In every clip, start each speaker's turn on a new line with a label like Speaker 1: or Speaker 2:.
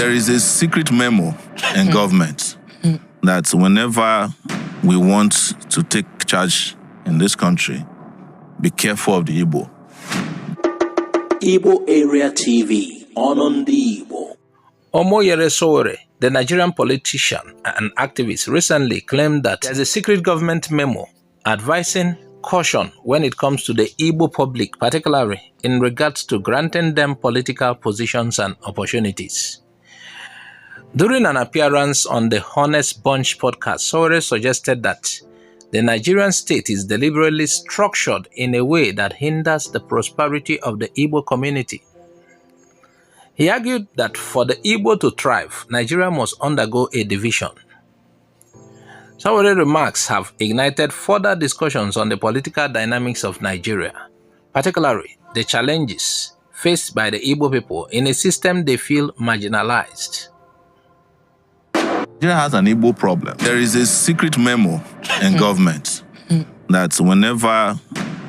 Speaker 1: There is a secret memo in government that whenever we want to take charge in this country, be careful of the Igbo.
Speaker 2: Igbo Area TV, on the Igbo.
Speaker 3: Omoyele Sowore, the Nigerian politician and activist, recently claimed that there's a secret government memo advising caution when it comes to the Igbo public, particularly in regards to granting them political positions and opportunities. During an appearance on the Honest Bunch podcast, Sowore suggested that the Nigerian state is deliberately structured in a way that hinders the prosperity of the Igbo community. He argued that for the Igbo to thrive, Nigeria must undergo a division. Sowore's remarks have ignited further discussions on the political dynamics of Nigeria, particularly the challenges faced by the Igbo people in a system they feel marginalized.
Speaker 1: Nigeria has an Igbo problem. There is a secret memo in government that whenever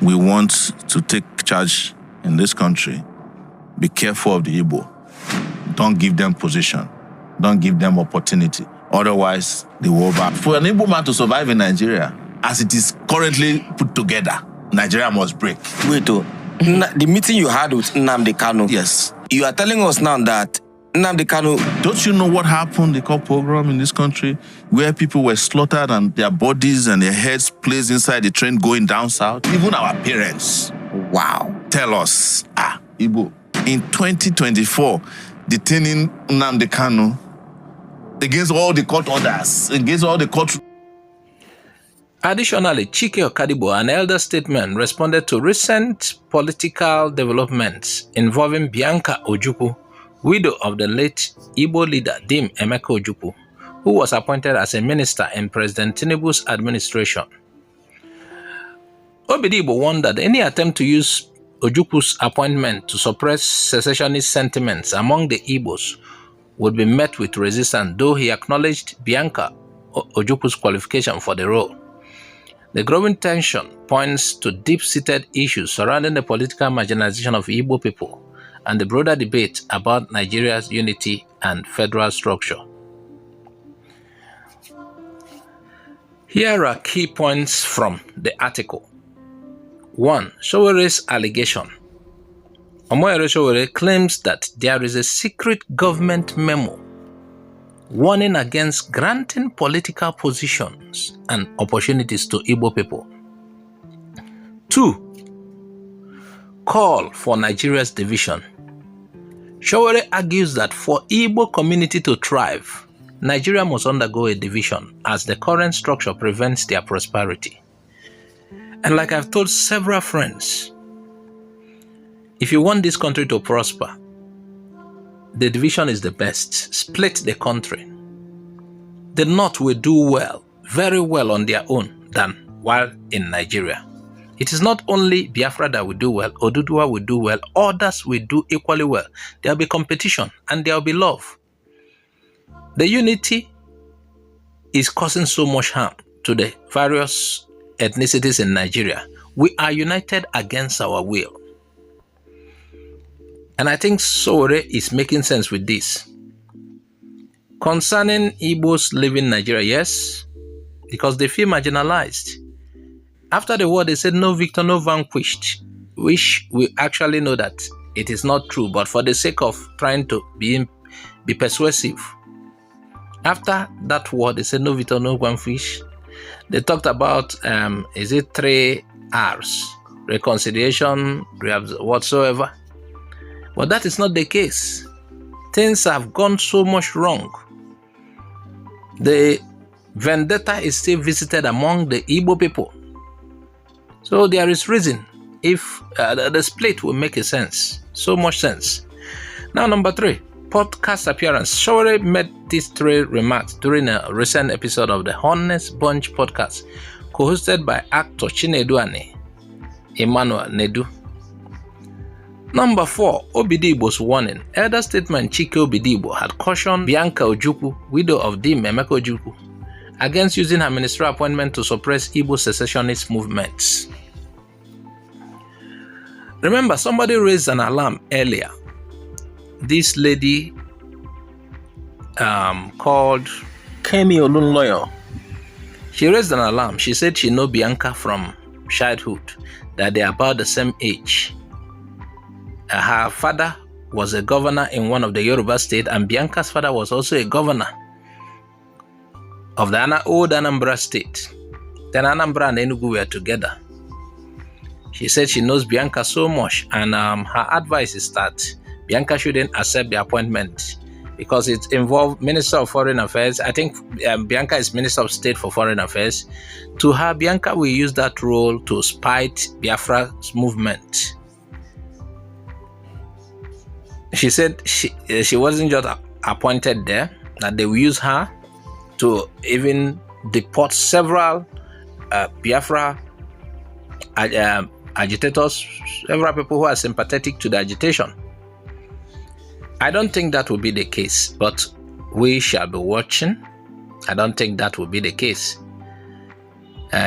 Speaker 1: we want to take charge in this country, be careful of the Igbo. Don't give them position. Don't give them opportunity. Otherwise, they will back. For an Igbo man to survive in Nigeria, as it is currently put together, Nigeria must break.
Speaker 4: Wait, the meeting you had with Nnamdi Kanu.
Speaker 1: Yes.
Speaker 4: You are telling us now that Nnamdi Kanu...
Speaker 1: Don't you know what happened, the called pogrom in this country, where people were slaughtered and their bodies and their heads placed inside the train going down south? Even our parents.
Speaker 4: Wow.
Speaker 1: Tell us, Igbo, in 2024, detaining Nnamdi Kanu against all the court orders, against all the court...
Speaker 3: Additionally, Chike Okadibo, an elder statesman, responded to recent political developments involving Bianca Ojukwu, widow of the late Igbo leader Dim Emeka Ojukwu, who was appointed as a minister in President Tinubu's administration. Obidigbo warned that any attempt to use Ojukwu's appointment to suppress secessionist sentiments among the Igbos would be met with resistance, though he acknowledged Bianca Ojukwu's qualification for the role. The growing tension points to deep-seated issues surrounding the political marginalization of Igbo people and the broader debate about Nigeria's unity and federal structure. Here are key points from the article. 1. Sowore's allegation. Omoyele Sowore claims that there is a secret government memo warning against granting political positions and opportunities to Igbo people. 2. Call for Nigeria's division. Sowore argues that for Igbo community to thrive, Nigeria must undergo a division as the current structure prevents their prosperity. And like I've told several friends, if you want this country to prosper, the division is the best. Split the country. The North will do well, very well on their own than while in Nigeria. It is not only Biafra that will do well, Oduduwa will do well, others will do equally well. There will be competition and there will be love. The unity is causing so much harm to the various ethnicities in Nigeria. We are united against our will. And I think Sowore is making sense with this. Concerning Igbos living in Nigeria, yes, because they feel marginalized. After the war, they said no victor, no vanquished, which we actually know that it is not true, but for the sake of trying to be persuasive. After that war, they said no victor, no vanquished. They talked about, 3 R's, reconciliation, whatsoever. But that is not the case. Things have gone so much wrong. The vendetta is still visited among the Igbo people. So there is reason if the split will make a sense, so much sense. Now, number 3, podcast appearance. Sowore made these 3 remarks during a recent episode of the Honest Bunch podcast, co-hosted by actor Chinedu Ane, Emmanuel Nedu. Number 4, Obidigbo's warning. Elder statesman Chike Obidigbo had cautioned Bianca Ojukwu, widow of Dim Emeka Ojukwu, against using her ministerial appointment to suppress Igbo secessionist movements. Remember, somebody raised an alarm earlier. This lady called Kemi Olunloyo. She raised an alarm. She said she knew Bianca from childhood, that they are about the same age. Her father was a governor in one of the Yoruba states, and Bianca's father was also a governor of the old Anambra state. Then Anambra and Enugu were together. She said she knows Bianca so much, and her advice is that Bianca shouldn't accept the appointment because it involved Minister of Foreign Affairs. I think Bianca is Minister of State for Foreign Affairs. To her, Bianca will use that role to spite Biafra's movement. She said she wasn't just appointed there, that they will use her to even deport several Biafra agitators, several people who are sympathetic to the agitation. I don't think that will be the case, but we shall be watching. I don't think that will be the case.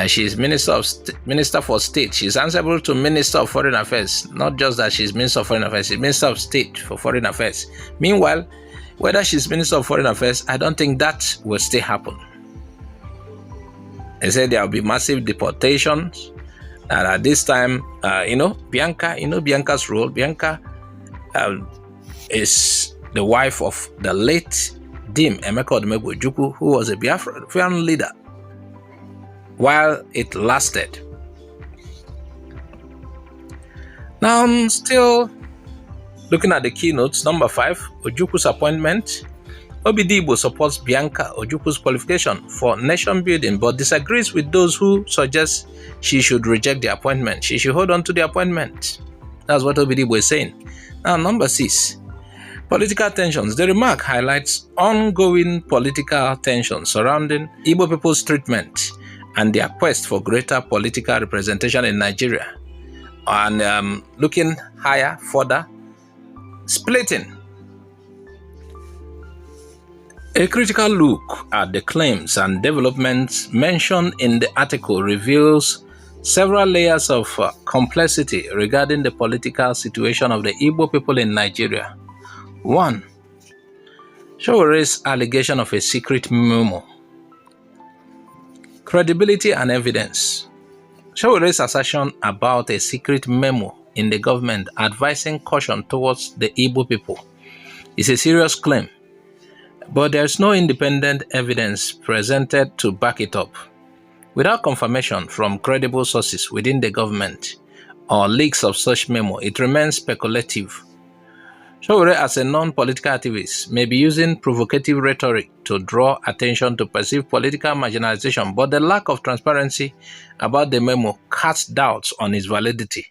Speaker 3: She's Minister for State. She's answerable to Minister of Foreign Affairs. Not just that she's Minister of Foreign Affairs, she's Minister of State for Foreign Affairs. Meanwhile, whether she's Minister of Foreign Affairs, I don't think that will still happen. They said there will be massive deportations. And at this time, Bianca's role. Bianca is the wife of the late Dim Emeka Ojukwu, who was a Biafran leader while it lasted. Now, I'm still looking at the keynotes. Number 5, Ojukwu's appointment. Igbo supports Bianca Ojukwu's qualification for nation building, but disagrees with those who suggest she should reject the appointment. She should hold on to the appointment. That's what Igbo is saying. Now, number 6, political tensions. The remark highlights ongoing political tensions surrounding Igbo people's treatment and their quest for greater political representation in Nigeria. And looking higher, further, splitting. A critical look at the claims and developments mentioned in the article reveals several layers of complexity regarding the political situation of the Igbo people in Nigeria. 1. Sowore's allegation of a secret memo. Credibility and evidence. Sowore's assertion about a secret memo in the government advising caution towards the Igbo people is a serious claim, but there is no independent evidence presented to back it up. Without confirmation from credible sources within the government or leaks of such memo, it remains speculative. Sowore, as a non-political activist, may be using provocative rhetoric to draw attention to perceived political marginalization, but the lack of transparency about the memo casts doubts on its validity.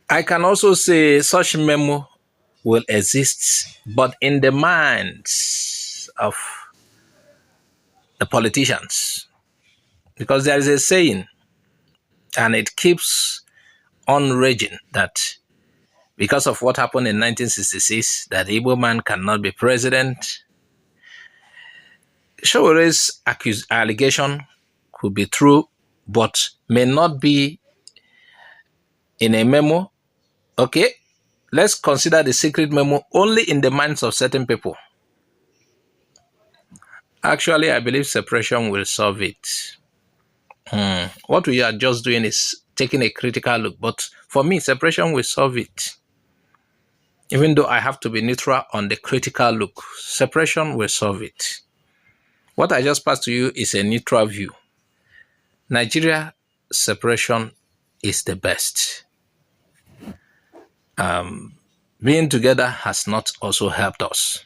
Speaker 3: I can also say such memo will exist, but in the minds of the politicians, because there is a saying, and it keeps on raging, that because of what happened in 1966, that Igbo man cannot be president. Sowore's allegation could be true, but may not be in a memo. Okay, let's consider the secret memo only in the minds of certain people. Actually, I believe separation will solve it. What we are just doing is taking a critical look, but for me, separation will solve it. Even though I have to be neutral on the critical look, separation will solve it. What I just passed to you is a neutral view. Nigeria separation is the best. Being together has not also helped us.